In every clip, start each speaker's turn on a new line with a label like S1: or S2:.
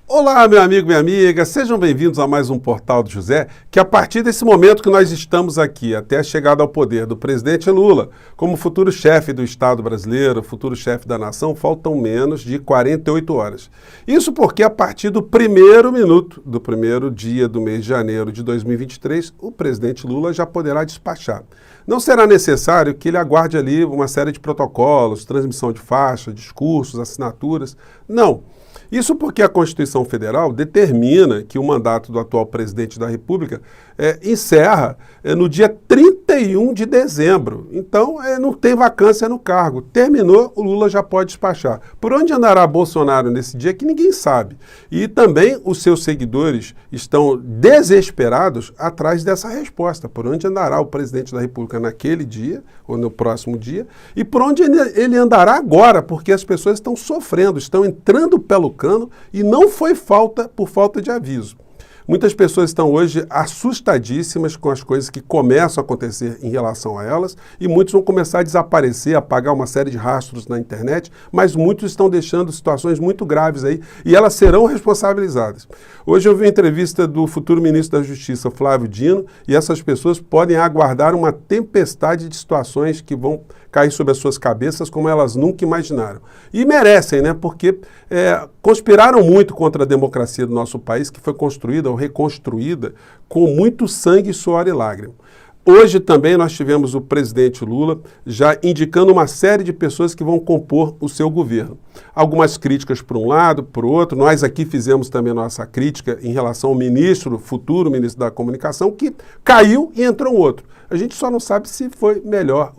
S1: Olá, meu amigo, minha amiga, sejam bem-vindos a mais um Portal do José, que a partir desse momento que nós estamos aqui, até a chegada ao poder do presidente Lula, como futuro chefe do Estado brasileiro, futuro chefe da nação, faltam menos de 48 horas. Isso porque a partir do primeiro minuto do primeiro dia do mês de janeiro de 2023, o presidente Lula já poderá despachar. Não será necessário que ele aguarde ali uma série de protocolos, transmissão de faixa, discursos, assinaturas. Não. Isso porque a Constituição Federal determina que o mandato do atual presidente da República encerra no dia 31 de dezembro. Então, não tem vacância no cargo. Terminou, o Lula já pode despachar. Por onde andará Bolsonaro nesse dia que ninguém sabe. E também os seus seguidores estão desesperados atrás dessa resposta. Por onde andará o presidente da República naquele dia ou no próximo dia e por onde ele andará agora, porque as pessoas estão sofrendo, estão entrando pelo cano e não foi por falta de aviso. Muitas pessoas estão hoje assustadíssimas com as coisas que começam a acontecer em relação a elas e muitos vão começar a desaparecer, a apagar uma série de rastros na internet, mas muitos estão deixando situações muito graves aí e elas serão responsabilizadas. Hoje eu vi uma entrevista do futuro ministro da Justiça, Flávio Dino, e essas pessoas podem aguardar uma tempestade de situações que vão cair sobre as suas cabeças como elas nunca imaginaram. E merecem, né? Porque conspiraram muito contra a democracia do nosso país, que foi construída ou reconstruída com muito sangue, suor e lágrima. Hoje também nós tivemos o presidente Lula já indicando uma série de pessoas que vão compor o seu governo. Algumas críticas por um lado, por outro. Nós aqui fizemos também nossa crítica em relação ao ministro, futuro ministro da Comunicação, que caiu e entrou outro. A gente só não sabe se foi melhor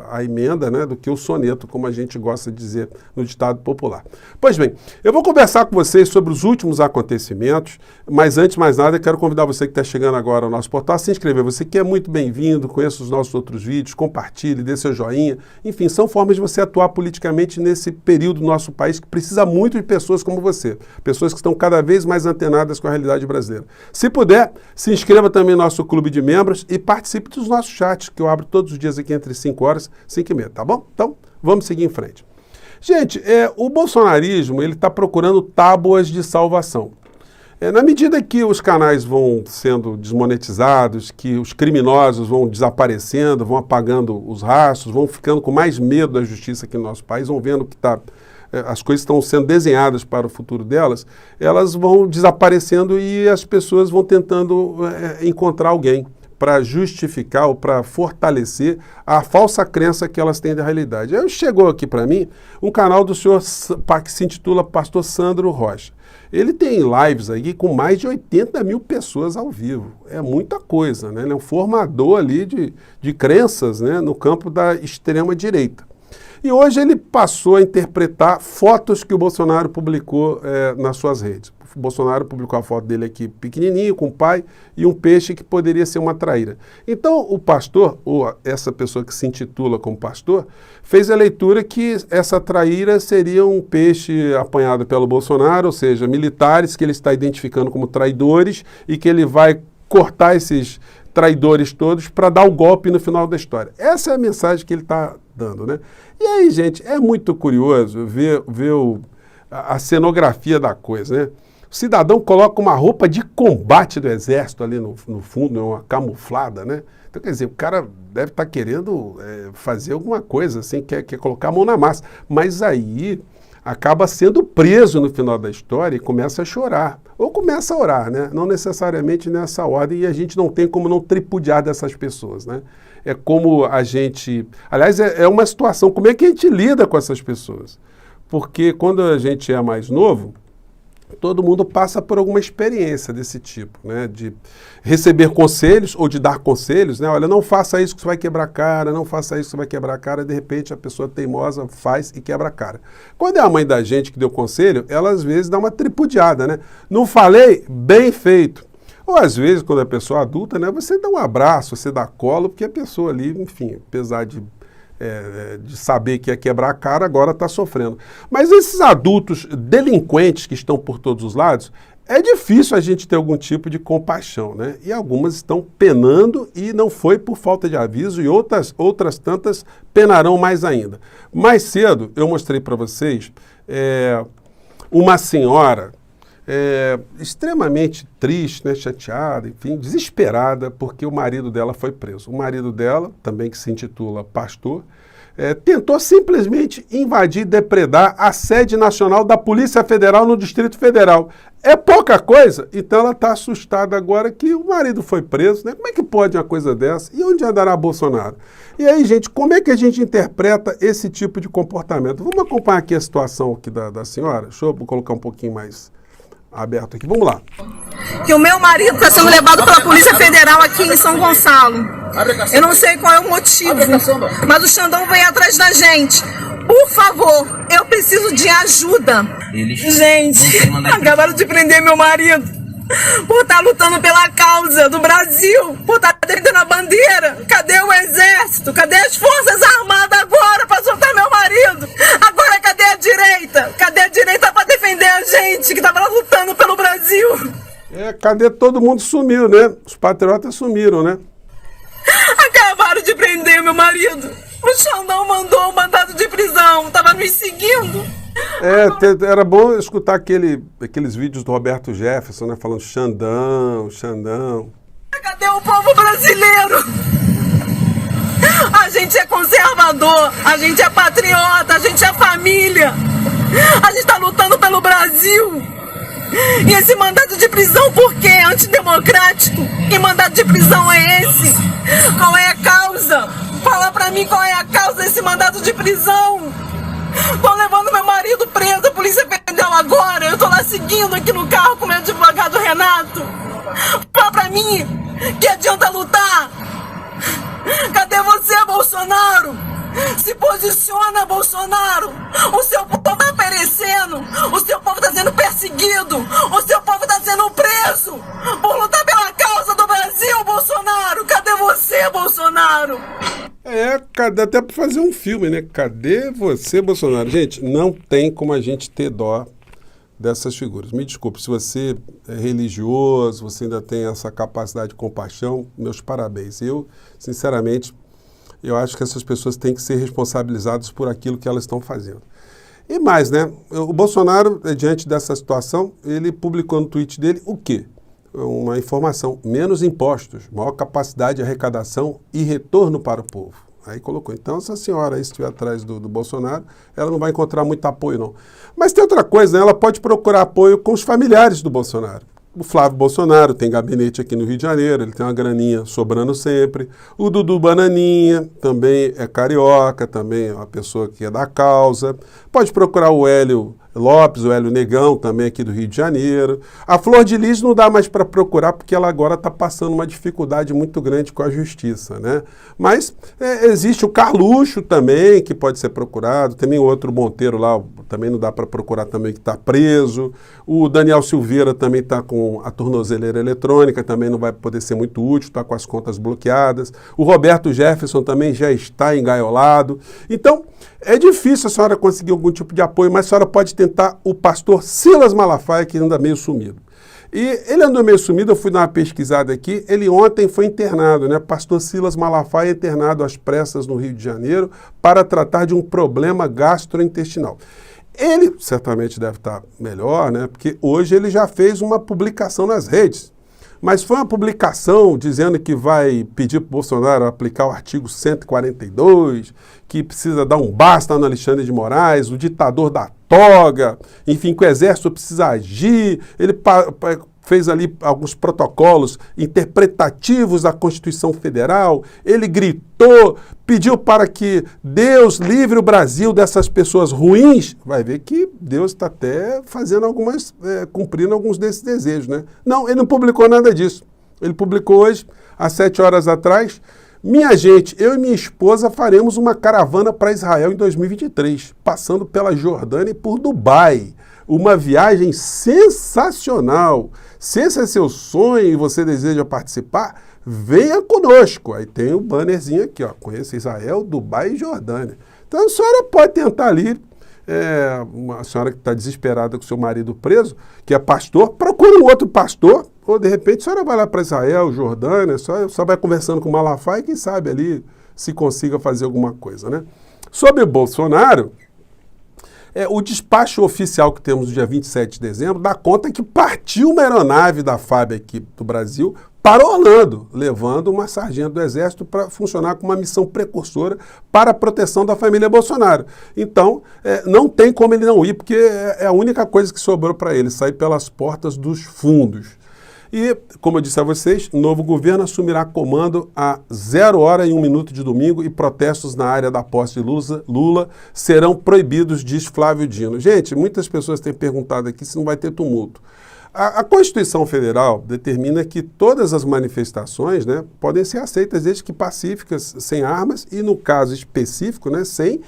S1: a emenda, né, do que o soneto, como a gente gosta de dizer no ditado popular. Pois bem, eu vou conversar com vocês sobre os últimos acontecimentos, mas antes de mais nada, eu quero convidar você que está chegando agora ao nosso portal a se inscrever. Você que é muito bem-vindo, conheça os nossos outros vídeos, compartilhe, dê seu joinha. Enfim, são formas de você atuar politicamente nesse período do nosso país que precisa muito de pessoas como você, pessoas que estão cada vez mais antenadas com a realidade brasileira. Se puder, se inscreva também no nosso clube de membros e participe dos nossos chats, que eu abro todos os dias aqui entre 5 horas e 5 e meia, tá bom? Então, vamos seguir em frente. Gente, o bolsonarismo, ele está procurando tábuas de salvação. Na medida que os canais vão sendo desmonetizados, que os criminosos vão desaparecendo, vão apagando os rastros, vão ficando com mais medo da justiça aqui no nosso país, vão vendo que as coisas estão sendo desenhadas para o futuro delas, elas vão desaparecendo e as pessoas vão tentando encontrar alguém para justificar ou para fortalecer a falsa crença que elas têm da realidade. Aí chegou aqui para mim um canal do senhor que se intitula Pastor Sandro Rocha. Ele tem lives aí com mais de 80 mil pessoas ao vivo. É muita coisa, né? Ele é um formador ali de crenças, né, no campo da extrema-direita. E hoje ele passou a interpretar fotos que o Bolsonaro publicou nas suas redes. O Bolsonaro publicou a foto dele aqui pequenininho, com o pai, e um peixe que poderia ser uma traíra. Então o pastor, ou essa pessoa que se intitula como pastor, fez a leitura que essa traíra seria um peixe apanhado pelo Bolsonaro, ou seja, militares que ele está identificando como traidores e que ele vai cortar esses traidores todos para dar o golpe no final da história. Essa é a mensagem que ele está dando, né? E aí, gente, é muito curioso ver a cenografia da coisa, né? O cidadão coloca uma roupa de combate do exército ali no fundo, uma camuflada, né? Então, quer dizer, o cara deve estar querendo fazer alguma coisa, assim, quer colocar a mão na massa. Mas aí acaba sendo preso no final da história e começa a chorar. Ou começa a orar, né? Não necessariamente nessa ordem, e a gente não tem como não tripudiar dessas pessoas, né? É como a gente... Aliás, é uma situação, como é que a gente lida com essas pessoas? Porque quando a gente é mais novo, todo mundo passa por alguma experiência desse tipo, né? De receber conselhos ou de dar conselhos, né? Olha, não faça isso que você vai quebrar a cara, não faça isso que você vai quebrar a cara, de repente a pessoa teimosa faz e quebra a cara. Quando é a mãe da gente que deu conselho, ela às vezes dá uma tripudiada, né? Não falei? Bem feito. Ou às vezes, quando é pessoa adulta, né? Você dá um abraço, você dá colo, porque a pessoa ali, enfim, apesar de saber que ia quebrar a cara, agora está sofrendo. Mas esses adultos delinquentes que estão por todos os lados, é difícil a gente ter algum tipo de compaixão, né? E algumas estão penando e não foi por falta de aviso e outras tantas penarão mais ainda. Mais cedo eu mostrei para vocês uma senhora extremamente triste, né, chateada, enfim, desesperada, porque o marido dela foi preso. O marido dela, também que se intitula pastor, tentou simplesmente invadir e depredar a sede nacional da Polícia Federal no Distrito Federal. É pouca coisa? Então ela está assustada agora que o marido foi preso, né? Como é que pode uma coisa dessa? E onde andará Bolsonaro? E aí, gente, como é que a gente interpreta esse tipo de comportamento? Vamos acompanhar aqui a situação aqui da senhora? Deixa eu colocar um pouquinho mais aberto aqui. Vamos lá.
S2: Que o meu marido está sendo levado pela Polícia Federal aqui em São Gonçalo. Eu não sei qual é o motivo, mas o Xandão vem atrás da gente. Por favor, eu preciso de ajuda. Gente, acabaram de prender meu marido por estar lutando pela causa do Brasil, por estar defendendo a bandeira. Cadê o exército? Cadê as forças armadas agora para soltar meu marido? Agora cadê a direita? Cadê a direita para defender a gente que estava lutando pelo Brasil?
S1: Cadê todo mundo? Sumiu, né? Os patriotas sumiram, né?
S2: Acabaram de prender meu marido. O Xandão mandou um mandado de prisão. Tava nos seguindo.
S1: Era bom escutar aqueles vídeos do Roberto Jefferson, né? Falando Xandão, Xandão.
S2: Cadê o povo brasileiro? A gente é conservador, a gente é patriota, a gente é família. A gente tá lutando pelo Brasil. E esse mandado de prisão por quê? Antidemocrático? Que mandado de prisão é esse? Qual é a causa? Fala pra mim qual é a causa desse mandado de prisão. Tô levando meu marido preso, a polícia federal agora. Eu tô lá seguindo aqui no carro com meu advogado Renato. Fala pra mim, que adianta lutar? Cadê você, Bolsonaro? Se posiciona, Bolsonaro. O seu povo tá perecendo. O seu povo tá sendo perseguido. O seu povo tá sendo preso por lutar pela causa do Brasil, Bolsonaro. Cadê você, Bolsonaro?
S1: Cadê até para fazer um filme, né? Cadê você, Bolsonaro? Gente, não tem como a gente ter dó dessas figuras. Me desculpe, se você é religioso, você ainda tem essa capacidade de compaixão, meus parabéns. Eu, sinceramente, eu acho que essas pessoas têm que ser responsabilizadas por aquilo que elas estão fazendo. E mais, né? O Bolsonaro, diante dessa situação, ele publicou no tweet dele o quê? Uma informação: menos impostos, maior capacidade de arrecadação e retorno para o povo. Aí colocou. Então, se a senhora aí estiver atrás do Bolsonaro, ela não vai encontrar muito apoio, não. Mas tem outra coisa, né? Ela pode procurar apoio com os familiares do Bolsonaro. O Flávio Bolsonaro tem gabinete aqui no Rio de Janeiro, ele tem uma graninha sobrando sempre. O Dudu Bananinha também é carioca, também é uma pessoa que é da causa. Pode procurar o Hélio Lopes, o Hélio Negão, também aqui do Rio de Janeiro. A Flor de Lis não dá mais para procurar porque ela agora está passando uma dificuldade muito grande com a justiça, né? Mas existe o Carluxo também, que pode ser procurado. Também o outro Monteiro lá, também não dá para procurar também, que está preso. O Daniel Silveira também está com a tornozeleira eletrônica, também não vai poder ser muito útil, está com as contas bloqueadas. O Roberto Jefferson também já está engaiolado. Então, é difícil a senhora conseguir algum tipo de apoio, mas a senhora pode tentar o pastor Silas Malafaia, que anda meio sumido. E ele andou meio sumido, eu fui dar uma pesquisada aqui, ele ontem foi internado, né? Pastor Silas Malafaia internado às pressas no Rio de Janeiro para tratar de um problema gastrointestinal. Ele certamente deve estar melhor, né? Porque hoje ele já fez uma publicação nas redes. Mas foi uma publicação dizendo que vai pedir para o Bolsonaro aplicar o artigo 142, que precisa dar um basta no Alexandre de Moraes, o ditador da toga, enfim, que o exército precisa agir. Ele fez ali alguns protocolos interpretativos da Constituição Federal, ele gritou, pediu para que Deus livre o Brasil dessas pessoas ruins. Vai ver que Deus está até fazendo cumprindo alguns desses desejos, né? Não, ele não publicou nada disso. Ele publicou hoje, há 7 horas atrás: minha gente, eu e minha esposa faremos uma caravana para Israel em 2023, passando pela Jordânia e por Dubai. Uma viagem sensacional. Se esse é seu sonho e você deseja participar, venha conosco. Aí tem o bannerzinho aqui, ó, conheça Israel, Dubai e Jordânia. Então a senhora pode tentar ali, uma senhora que está desesperada com seu marido preso, que é pastor, procure um outro pastor, ou de repente a senhora vai lá para Israel, Jordânia, só vai conversando com o Malafaia e quem sabe ali se consiga fazer alguma coisa, né? Sobre o Bolsonaro, O despacho oficial que temos no dia 27 de dezembro dá conta que partiu uma aeronave da FAB aqui do Brasil para Orlando, levando uma sargento do Exército para funcionar como uma missão precursora para a proteção da família Bolsonaro. Então, não tem como ele não ir, porque é a única coisa que sobrou para ele, sair pelas portas dos fundos. E, como eu disse a vocês, o novo governo assumirá comando a 0h01 de domingo e protestos na área da posse de Lula serão proibidos, diz Flávio Dino. Gente, muitas pessoas têm perguntado aqui se não vai ter tumulto. A Constituição Federal determina que todas as manifestações, né, podem ser aceitas desde que pacíficas, sem armas e, no caso específico, né, sem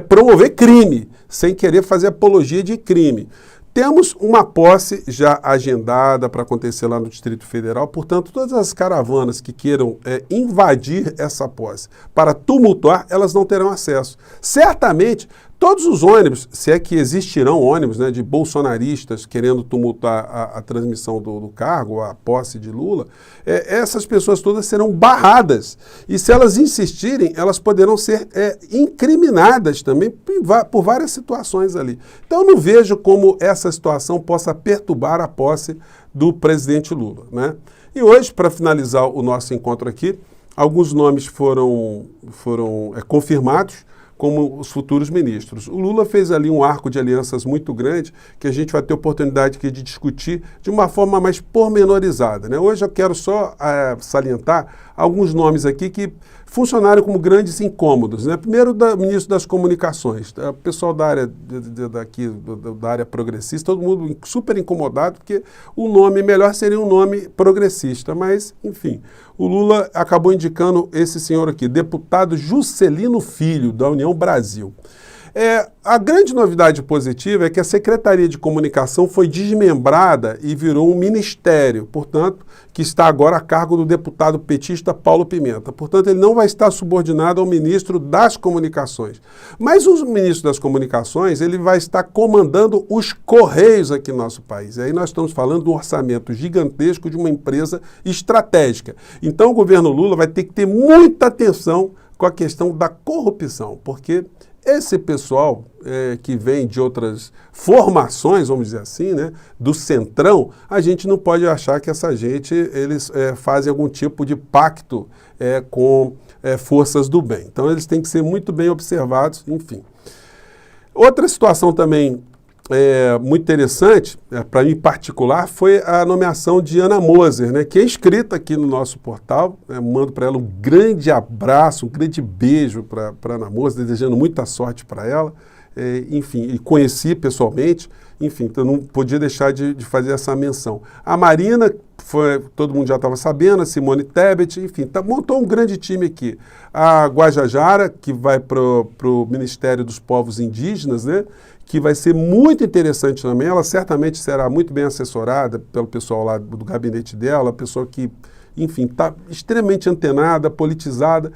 S1: promover crime, sem querer fazer apologia de crime. Temos uma posse já agendada para acontecer lá no Distrito Federal, portanto, todas as caravanas que queiram invadir essa posse para tumultuar, elas não terão acesso. Certamente, todos os ônibus, se é que existirão ônibus, né, de bolsonaristas querendo tumultuar a transmissão do cargo, a posse de Lula, essas pessoas todas serão barradas. E se elas insistirem, elas poderão ser incriminadas também por várias situações ali. Então eu não vejo como essa situação possa perturbar a posse do presidente Lula, né? E hoje, para finalizar o nosso encontro aqui, alguns nomes foram confirmados como os futuros ministros. O Lula fez ali um arco de alianças muito grande que a gente vai ter oportunidade aqui de discutir de uma forma mais pormenorizada, né? Hoje eu quero só salientar alguns nomes aqui que funcionaram como grandes incômodos, né? Primeiro, ministro das Comunicações, o pessoal da área, da área progressista, todo mundo super incomodado, porque o nome melhor seria um nome progressista, mas, enfim, o Lula acabou indicando esse senhor aqui, deputado Juscelino Filho, da União Brasil. A grande novidade positiva é que a Secretaria de Comunicação foi desmembrada e virou um ministério, portanto, que está agora a cargo do deputado petista Paulo Pimenta. Portanto, ele não vai estar subordinado ao ministro das Comunicações. Mas o ministro das Comunicações, ele vai estar comandando os Correios aqui no nosso país. E aí nós estamos falando de um orçamento gigantesco de uma empresa estratégica. Então, o governo Lula vai ter que ter muita atenção com a questão da corrupção, porque esse pessoal que vem de outras formações, vamos dizer assim, né, do centrão, a gente não pode achar que essa gente, eles fazem algum tipo de pacto com forças do bem. Então eles têm que ser muito bem observados, enfim. Outra situação também muito interessante, para mim em particular, foi a nomeação de Ana Moser, né, que é inscrita aqui no nosso portal. Mando para ela um grande abraço, um grande beijo para Ana Moser, desejando muita sorte para ela. Enfim, e conheci pessoalmente, enfim, então não podia deixar de fazer essa menção. A Marina, todo mundo já estava sabendo, a Simone Tebet, enfim, montou um grande time aqui. A Guajajara, que vai para o Ministério dos Povos Indígenas, né, que vai ser muito interessante também. Ela certamente será muito bem assessorada pelo pessoal lá do gabinete dela, pessoa que, enfim, está extremamente antenada, politizada.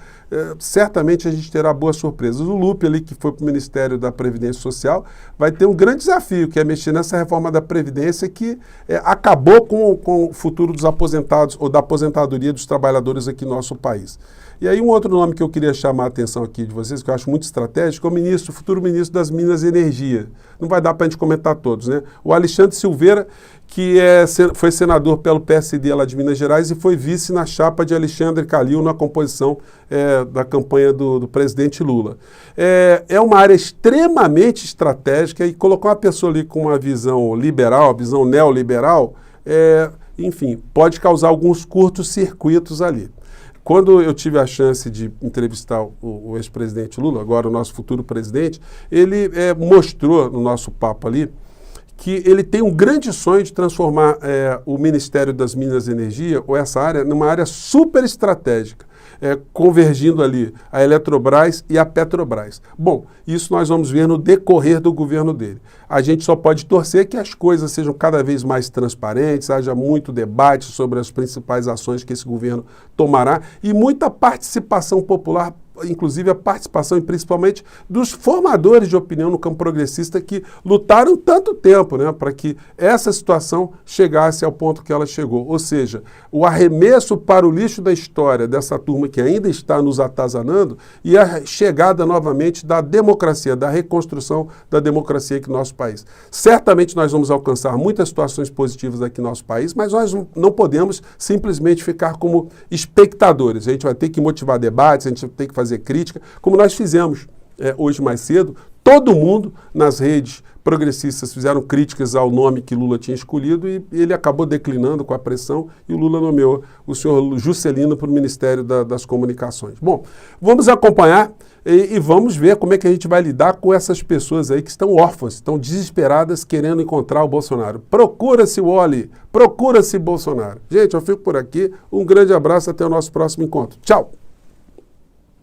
S1: Certamente a gente terá boas surpresas. O Lupe ali, que foi para o Ministério da Previdência Social, vai ter um grande desafio, que é mexer nessa reforma da Previdência que acabou com o futuro dos aposentados ou da aposentadoria dos trabalhadores aqui no nosso país. E aí um outro nome que eu queria chamar a atenção aqui de vocês, que eu acho muito estratégico, é o futuro ministro das Minas e Energia. Não vai dar para a gente comentar todos, né? O Alexandre Silveira, que foi senador pelo PSD lá de Minas Gerais e foi vice na chapa de Alexandre Calil na composição da campanha do presidente Lula. É uma área extremamente estratégica e colocar uma pessoa ali com uma visão liberal, visão neoliberal, enfim, pode causar alguns curtos-circuitos ali. Quando eu tive a chance de entrevistar o ex-presidente Lula, agora o nosso futuro presidente, ele mostrou no nosso papo ali que ele tem um grande sonho de transformar o Ministério das Minas e Energia, ou essa área, numa área super estratégica, convergindo ali a Eletrobras e a Petrobras. Bom, isso nós vamos ver no decorrer do governo dele. A gente só pode torcer que as coisas sejam cada vez mais transparentes, haja muito debate sobre as principais ações que esse governo tomará e muita participação popular inclusive a participação e principalmente dos formadores de opinião no campo progressista que lutaram tanto tempo, né, para que essa situação chegasse ao ponto que ela chegou. Ou seja, o arremesso para o lixo da história dessa turma que ainda está nos atazanando e a chegada novamente da democracia, da reconstrução da democracia aqui no nosso país. Certamente nós vamos alcançar muitas situações positivas aqui no nosso país, mas nós não podemos simplesmente ficar como espectadores. A gente vai ter que motivar debates, a gente vai ter que fazer crítica, como nós fizemos hoje mais cedo. Todo mundo nas redes progressistas fizeram críticas ao nome que Lula tinha escolhido e ele acabou declinando com a pressão e o Lula nomeou o senhor Juscelino para o Ministério das Comunicações. Bom, vamos acompanhar e vamos ver como é que a gente vai lidar com essas pessoas aí que estão órfãs, estão desesperadas querendo encontrar o Bolsonaro. Procura-se o Oli, procura-se Bolsonaro. Gente, eu fico por aqui. Um grande abraço, até o nosso próximo encontro. Tchau!